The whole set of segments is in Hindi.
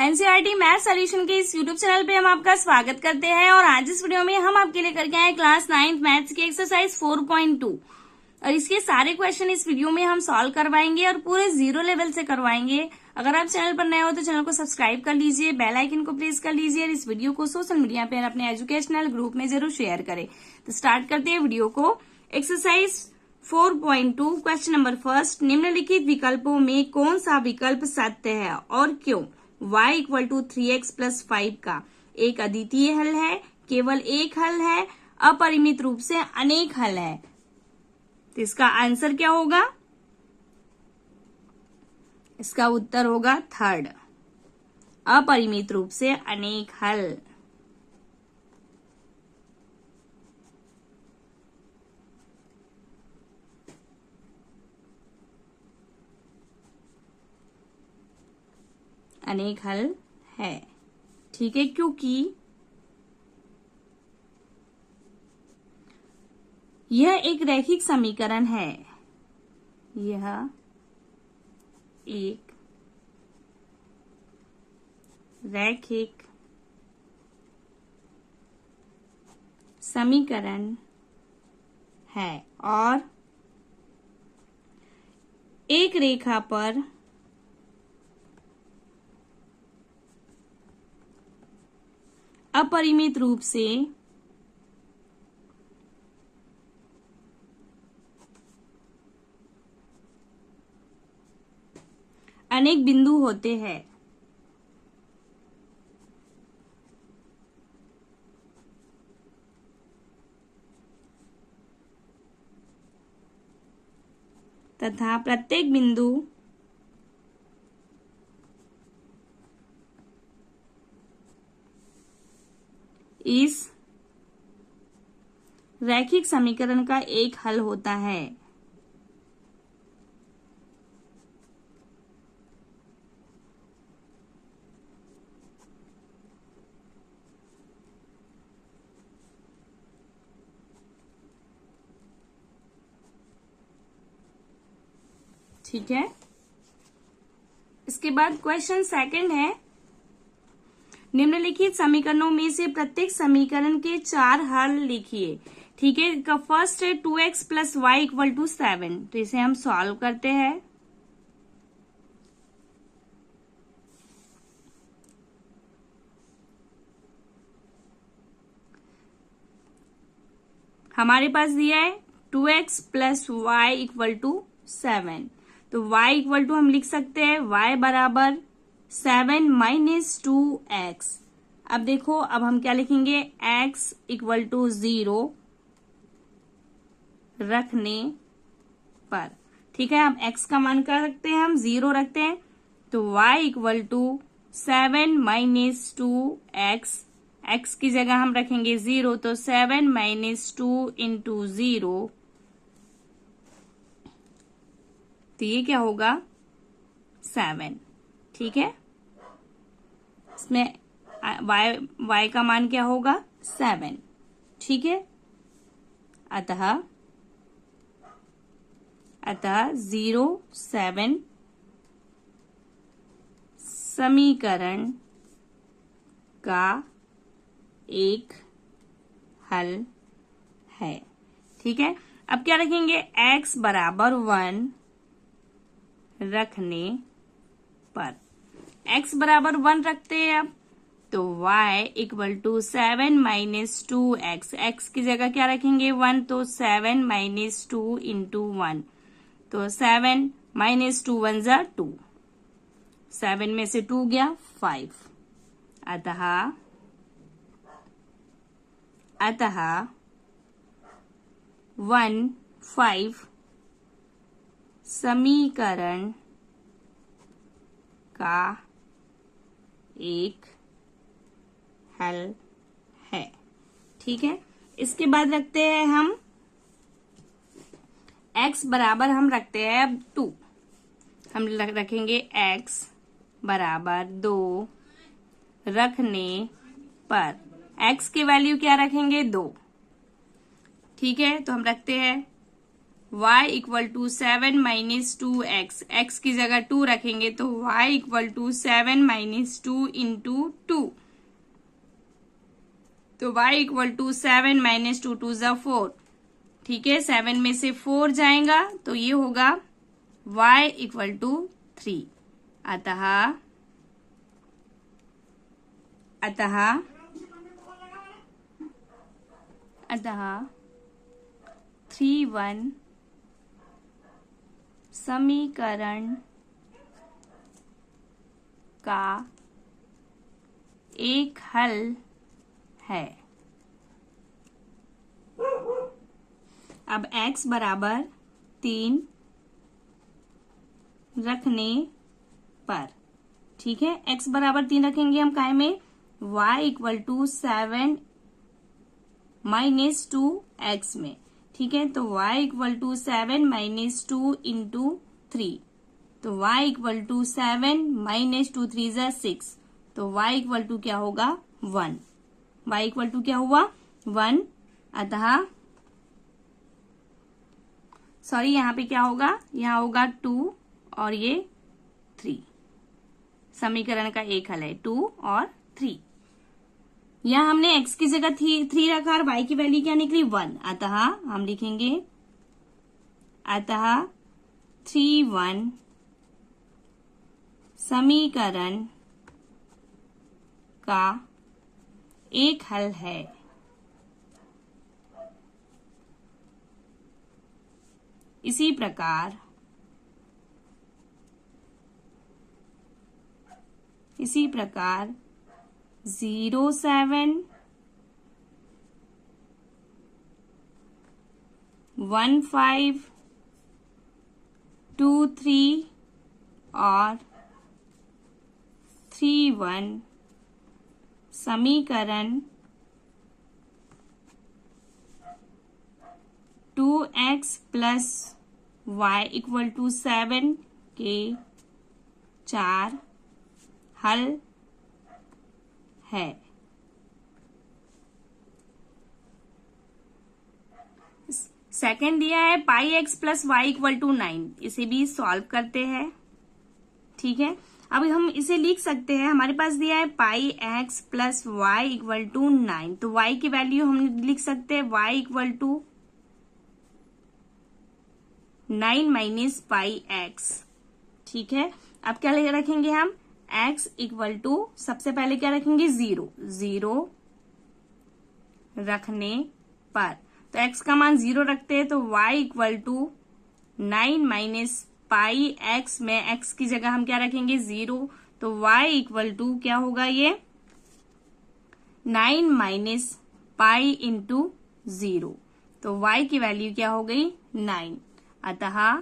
एनसीईआरटी मैथ सॉल्यूशन के इस यूट्यूब चैनल पे हम आपका स्वागत करते हैं और आज इस वीडियो में हम आपके लिए करके आए क्लास 9th मैथ्स की एक्सरसाइज 4.2 और इसके सारे क्वेश्चन इस वीडियो में हम सॉल्व करवाएंगे और पूरे 0 लेवल से करवाएंगे। अगर आप चैनल पर नए हो तो चैनल को सब्सक्राइब कर लीजिए, बेल आइकन को प्रेस कर लीजिए और इस वीडियो को सोशल मीडिया पर अपने एजुकेशनल ग्रुप में जरूर शेयर करें। तो स्टार्ट करते हैं वीडियो को। एक्सरसाइज 4.2 क्वेश्चन नंबर फर्स्ट, निम्नलिखित विकल्पों में कौन सा विकल्प सत्य है और क्यों? y equal to 3x plus 5 का एक अद्वितीय हल है, केवल एक हल है, अपरिमित रूप से अनेक हल है। तो इसका आंसर क्या होगा? इसका उत्तर होगा थर्ड, अपरिमित रूप से अनेक हल। अनेक हल है, ठीक है, क्योंकि यह एक रैखिक समीकरण है। यह एक रैखिक समीकरण है और एक रेखा पर अपरिमित रूप से अनेक बिंदु होते हैं। तथा प्रत्येक बिंदु इस रैखिक समीकरण का एक हल होता है। ठीक है, इसके बाद क्वेश्चन सेकंड है, निम्नलिखित समीकरणों में से प्रत्येक समीकरण के 4 हल लिखिए। ठीक है, इसका फर्स्ट है 2x plus y equal to 7। तो इसे हम सॉल्व करते हैं। हमारे पास दिया है 2x plus y equal to 7। तो y इक्वल टू हम लिख सकते हैं y बराबर 7 माइनस 2x। अब देखो, अब हम क्या लिखेंगे? x इक्वल टू 0 रखने पर, ठीक है, अब x का मान क्या रखते हैं? हम 0 रखते हैं। तो y equal to 7 minus 2x, x की जगह हम रखेंगे 0, तो 7 माइनस 2 इंटू 0। तो ये क्या होगा? 7। ठीक है, इसमें y का मान क्या होगा? 7। ठीक है, अतः 0 7 समीकरण का एक हल है। ठीक है, अब क्या रखेंगे? x बराबर 1 रखने पर, x बराबर 1 रखते हैं अब। तो y equal to 7 minus 2x, x की जगह क्या रखेंगे? 1, तो 7 माइनस 2 इंटू 1। तो 7 माइनस 2 1 जा 2, 7 में से 2 गया 5। अतः 1 5 समीकरण का एक हल है। ठीक है, इसके बाद रखते हैं हम x बराबर, हम रखते हैं अब 2। हम रखेंगे x बराबर 2 रखने पर, x की वैल्यू क्या रखेंगे? 2। ठीक है, तो हम रखते हैं y equal to 7 minus 2x, x की जगह 2 रखेंगे तो y equal to 7 minus 2 into 2, तो y इक्वल टू 7 माइनस 2 2 ज़ा 4, ठीक है। 7 में से 4 जाएगा तो ये होगा y इक्वल टू 3। अतः 3-1 समीकरण का एक हल है। अब x बराबर 3 रखने पर, ठीक है, x बराबर 3 रखेंगे हम काय में, y equal to 7 minus 2x में, ठीक है। तो y equal to 7 minus 2 into 3, तो y इक्वल टू 7 माइनस 2 3 ज़ा 6, तो y इक्वल टू क्या होगा 1, y इक्वल टू क्या हुआ 1। अतः सॉरी यहाँ पे क्या होगा, यहाँ होगा 2 और ये 3, समीकरण का एक हल है 2 और 3। यहाँ हमने x की जगह 3 रखा और y की वैल्यू क्या निकली 1, अतः हम लिखेंगे अतः 3-1 समीकरण का एक हल है। इसी प्रकार 0-7 1-5 2-3 और 3-1 समीकरण 2x plus y equal to 7 के 4 हल है। सेकंड दिया है pi x plus y equal to 9, इसे भी सॉल्व करते हैं, ठीक है। अब हम इसे लिख सकते हैं, हमारे पास दिया है pi x plus y equal to 9, तो y की वैल्यू हम लिख सकते हैं y equal to 9 minus pi x, ठीक है। अब क्या रखेंगे हम, x इक्वल टू सबसे पहले क्या रखेंगे 0 रखने पर, तो x का मान 0 रखते हैं तो y equal to 9 minus pi x में x की जगह हम क्या रखेंगे 0, तो y इक्वल टू क्या होगा ये 9 माइनस पाई इंटू 0, तो y की वैल्यू क्या हो गई 9। अतः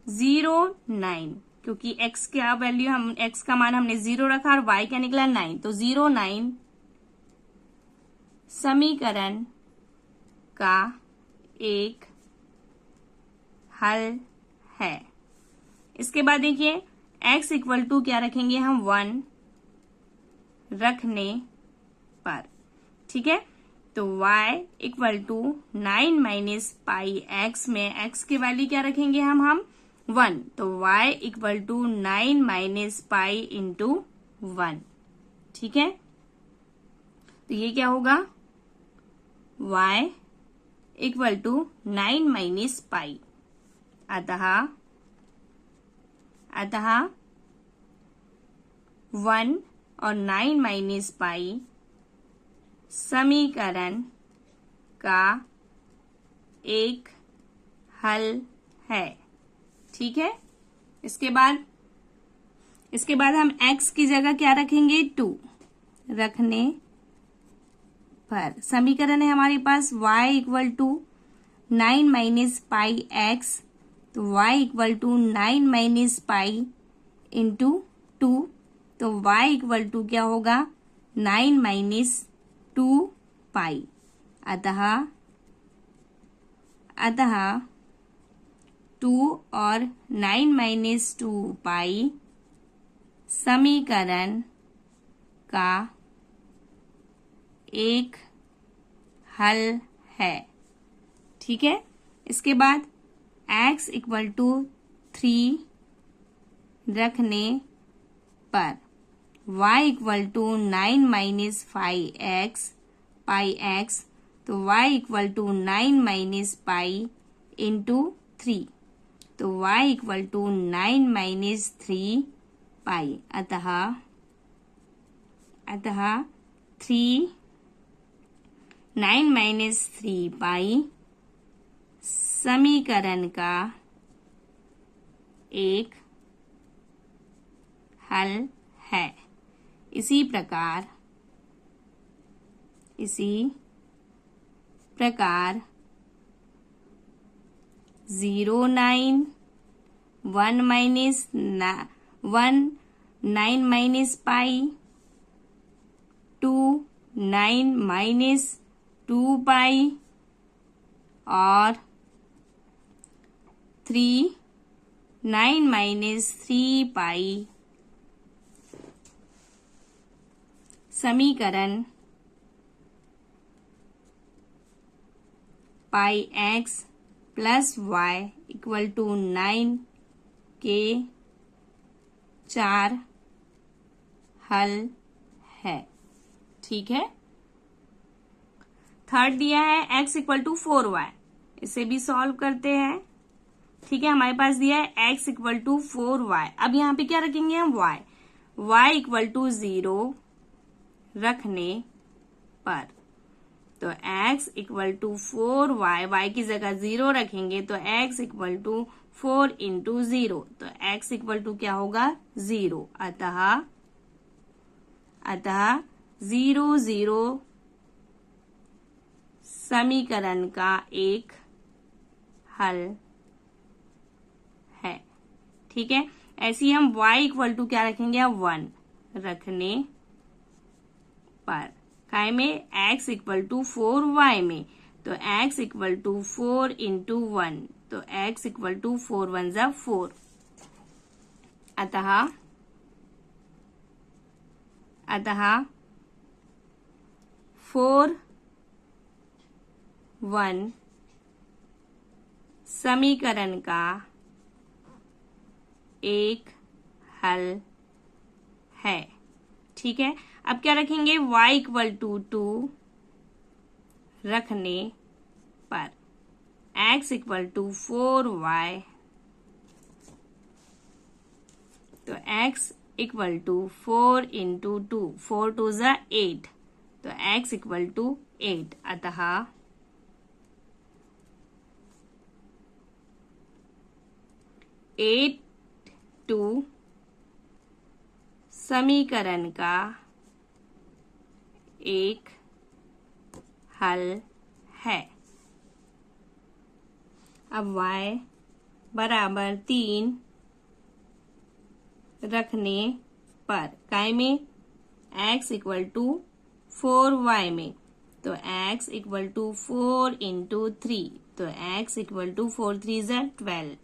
0-9, क्योंकि x का वैल्यू हम x का मान हमने 0 रखा और y क्या निकला 9, तो 0-9 समीकरण का एक हल है। इसके बाद देखिए x इक्वल टू क्या रखेंगे हम 1 रखने पर, ठीक है। तो y equal to 9 minus pi x में x की वैल्यू क्या रखेंगे हम 1, तो y equal to 9 minus pi into 1, ठीक है। तो ये क्या होगा y equal to 9 minus pi, अतः 1 और 9 माइनस पाई समीकरण का एक हल है, ठीक है। इसके बाद हम x की जगह क्या रखेंगे 2 रखने पर, समीकरण है हमारे पास y equal to 9 minus pi x, तो y equal to 9 minus pi into 2, तो y इक्वल टू क्या होगा 9 माइनस 2 पाई, अतः 2 और 9 माइनस 2 पाई समीकरण का एक हल है। ठीक है, इसके बाद x इक्वल टू 3 रखने पर y equal to 9 minus 5x pi x, तो y equal to 9 minus pi into 3, तो y equal to 9 minus 3 pi, अतः 9 माइनस 3 पाई समीकरण का एक हल है। इसी प्रकार 0 9 1 minus 1 9 minus pi 2 9 minus 2 pi और 3 9 माइनस 3 पाई समीकरण pi x plus y equal to 9 के 4 हल है। ठीक है, थर्ड दिया है x इक्वल टू 4y, इसे भी सॉल्व करते हैं। ठीक है, हमारे पास दिया है x इक्वल टू 4y। अब यहाँ पे क्या रखेंगे हम y इक्वल टू 0 रखने पर, तो x equal to 4y, y की जगह 0 रखेंगे तो x इक्वल टू 4 इंटू 0, तो x इक्वल टू क्या होगा 0, अतः 0 0 समीकरण का एक हल है। ठीक है, ऐसे ही हम y इक्वल टू क्या रखेंगे 1 रखने पर, काय में x इक्वल टू 4y में, तो x इक्वल टू 4 इंटू 1, तो x इक्वल टू 4 1 जा 4, अतः 4 1 समीकरण का एक हल है। ठीक है, अब क्या रखेंगे y इक्वल टू 2 रखने पर x इक्वल टू 4y, तो x इक्वल टू 4 इंटू 2, 4 2 जा 8, तो x इक्वल टू 8, अतः 8 2 समीकरण का एक हल है। अब y बराबर 3 रखने पर, काय में x इक्वल टू 4y में, तो x इक्वल टू 4 इंटू 3, तो x इक्वल टू 4 3 जा 12,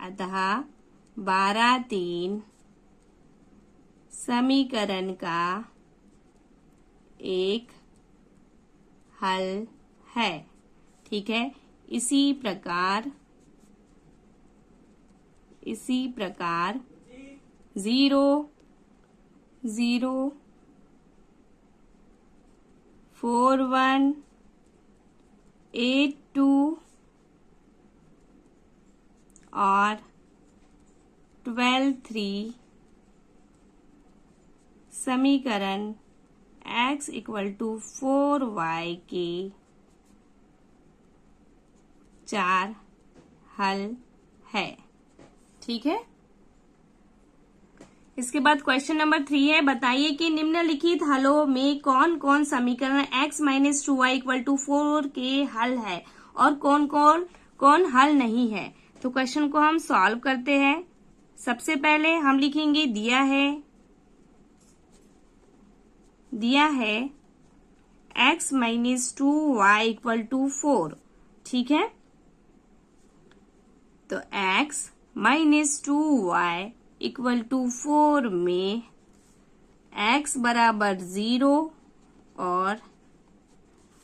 अतः 12 3 समीकरण का एक हल है। ठीक है, इसी प्रकार 0 0 4 1 8 2 और 12 3 समीकरण x इक्वल टू 4y के 4 हल है। ठीक है, इसके बाद क्वेश्चन नंबर 3 है, बताइए कि निम्नलिखित हलों में कौन कौन समीकरण x minus 2y equal to 4 के हल है और कौन हल नहीं है। तो क्वेश्चन को हम सॉल्व करते हैं। सबसे पहले हम लिखेंगे दिया है x minus 2y equal to 4। ठीक है, तो x minus 2y equal to 4 में x बराबर 0 और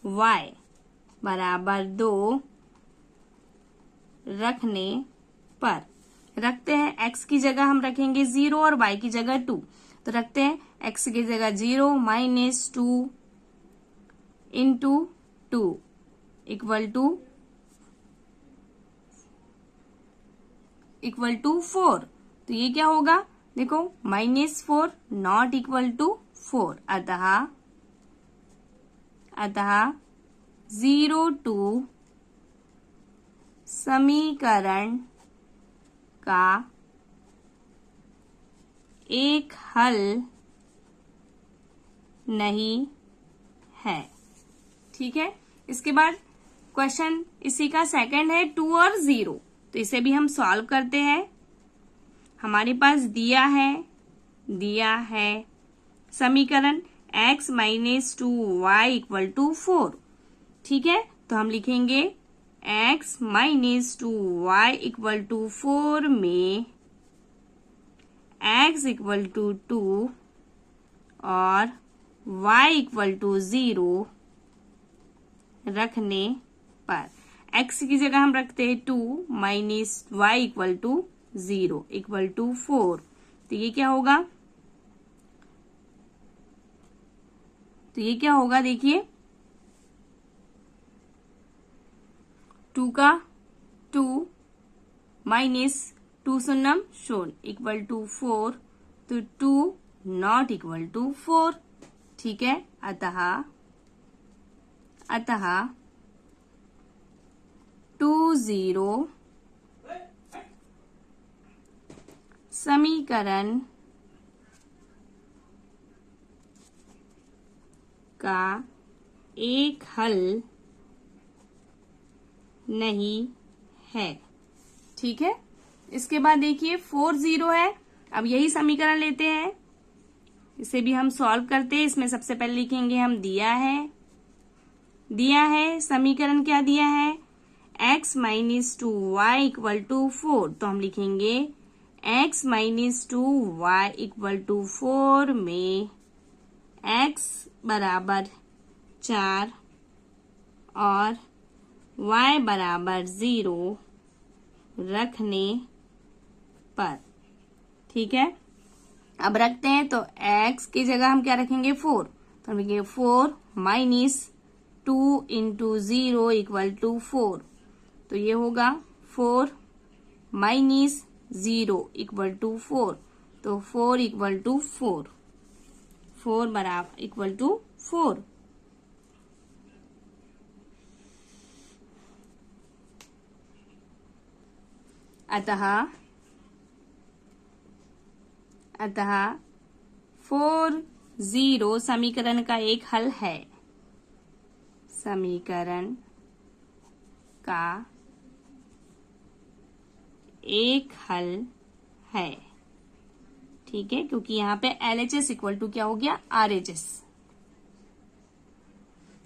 y बराबर 2 रखने पर, रखते हैं x की जगह हम रखेंगे 0 और y की जगह 2, तो रखते हैं x की जगह 0 माइनस 2 इंटू 2 इक्वल टू 4। तो ये क्या होगा, देखो -4 नॉट इक्वल टू 4, अतः 0 2 समीकरण का एक हल नहीं है। ठीक है, इसके बाद क्वेश्चन इसी का सेकंड है 2 और 0, तो इसे भी हम सॉल्व करते हैं। हमारे पास दिया है समीकरण x minus 2y equal to 4। ठीक है, तो हम लिखेंगे x minus 2y equal to 4 में x इक्वल टू 2 और y इक्वल टू 0 रखने पर, x की जगह हम रखते हैं 2 minus y equal to 0 equal to 4। तो ये क्या होगा, देखिए 2 का 2 माइनस 2 शून्यम शून्य इक्वल टू 4, तो 2 नॉट इक्वल टू 4। ठीक है, अतः 2 0 समीकरण का एक हल नहीं है। ठीक है, इसके बाद देखिए 4 0 है। अब यही समीकरण लेते हैं, इसे भी हम सॉल्व करते हैं। इसमें सबसे पहले लिखेंगे हम दिया है समीकरण क्या दिया है, x minus 2y equal to 4, तो हम लिखेंगे x minus 2y equal to 4 में x बराबर 4 और y बराबर 0 रखने पर। ठीक है, अब रखते हैं, तो x की जगह हम क्या रखेंगे 4, तो हम लिखेंगे 4 माइनस 2 इंटू 0 इक्वल टू 4, तो ये होगा 4 माइनस 0 इक्वल टू 4, तो 4 इक्वल टू 4 बराबर इक्वल टू 4। अतः 4 0 समीकरण का एक हल है, समीकरण का एक हल है। ठीक है, क्योंकि यहाँ पे LHS इक्वल टू क्या हो गया, RHS।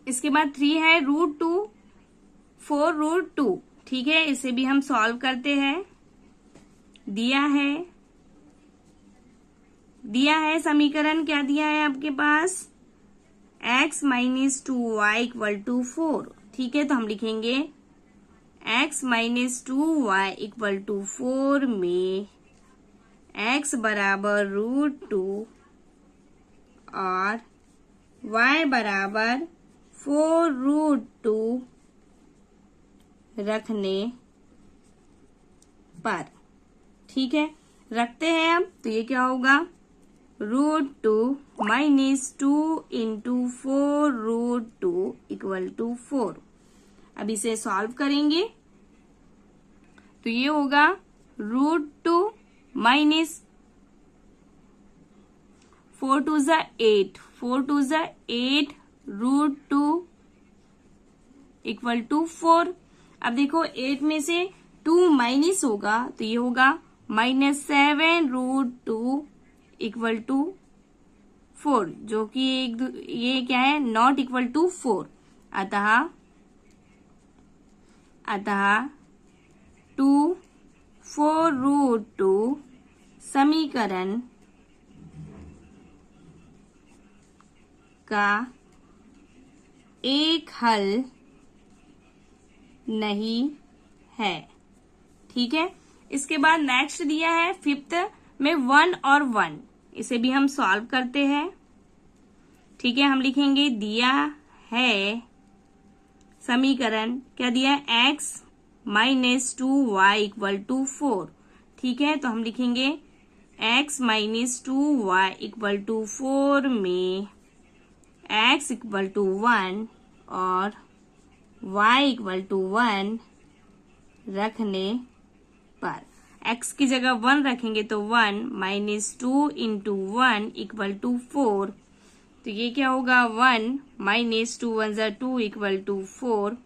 इसके बाद 3 है √2 4 √2। ठीक है, इसे भी हम सॉल्व करते हैं। दिया है समीकरण क्या दिया है आपके पास, x minus 2y equal to 4। ठीक है, तो हम लिखेंगे x minus 2y equal to 4 में x बराबर √2 और y बराबर 4 √2 रखने पर। ठीक है, रखते हैं हम, तो ये क्या होगा, √2 माइनस 2 इंटू 4 √2 इक्वल टू 4। अब इसे सॉल्व करेंगे, तो ये होगा √2 माइनस 4 2 8 √2 इक्वल टू 4। अब देखो 8 में से 2 माइनस होगा, तो ये होगा -7 √2 इक्वल टू 4, जो कि ये क्या है, नॉट इक्वल टू 4। अतः 2 4 √2 समीकरण का एक हल नहीं है। ठीक है, इसके बाद नेक्स्ट दिया है 5th में 1 और 1, इसे भी हम सॉल्व करते हैं। ठीक है, हम लिखेंगे दिया है समीकरण, क्या दिया है, x minus 2y equal to 4। ठीक है, तो हम लिखेंगे x minus 2y equal to 4 में x इक्वल टू 1 और y इक्वल टू 1 रखने पर, x की जगह 1 रखेंगे तो 1 माइनस 2 इंटू 1 इक्वल टू 4, तो ये क्या होगा 1 माइनस 2 1 ज़ा 2 इक्वल टू 4।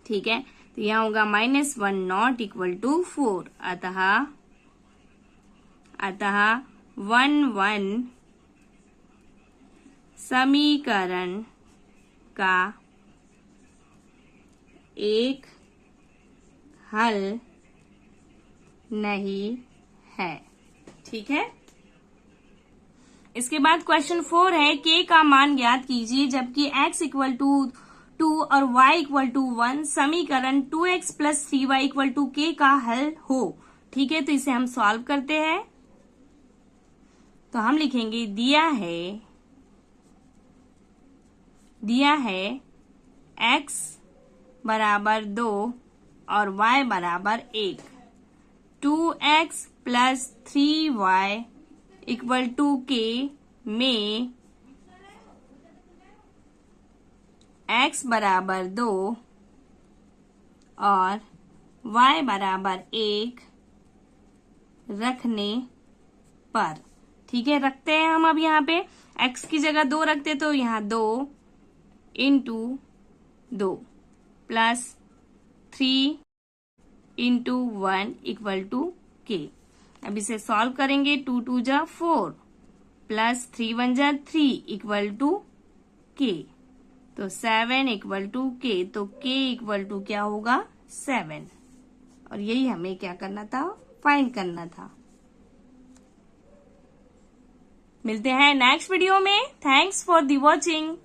ठीक है, तो यहाँ होगा -1 नॉट इक्वल टू 4, अतः 1 समीकरण का एक हल नहीं है। ठीक है, इसके बाद क्वेश्चन 4 है k का मान ज्ञात कीजिए जबकि x इक्वल टू 2 और y इक्वल टू 1 समीकरण 2x plus 3y equal to k का हल हो। ठीक है, तो इसे हम सॉल्व करते हैं। तो हम लिखेंगे दिया है x बराबर 2 और y बराबर 1, 2x plus 3y equal to k में x बराबर 2 और y बराबर 1 रखने पर। ठीक है, रखते हैं हम। अब यहाँ पे x की जगह 2 रखते तो यहाँ 2 into 2 plus 3 into 1 equal to k। अब इसे सॉल्व करेंगे, 2 2 जा 4 प्लस 3 1 जा 3 इक्वल टू k, तो 7 इक्वल टू k, तो k इक्वल टू क्या होगा 7, और यही हमें क्या करना था, फाइंड करना था। मिलते हैं नेक्स्ट वीडियो में। Thanks for the watching.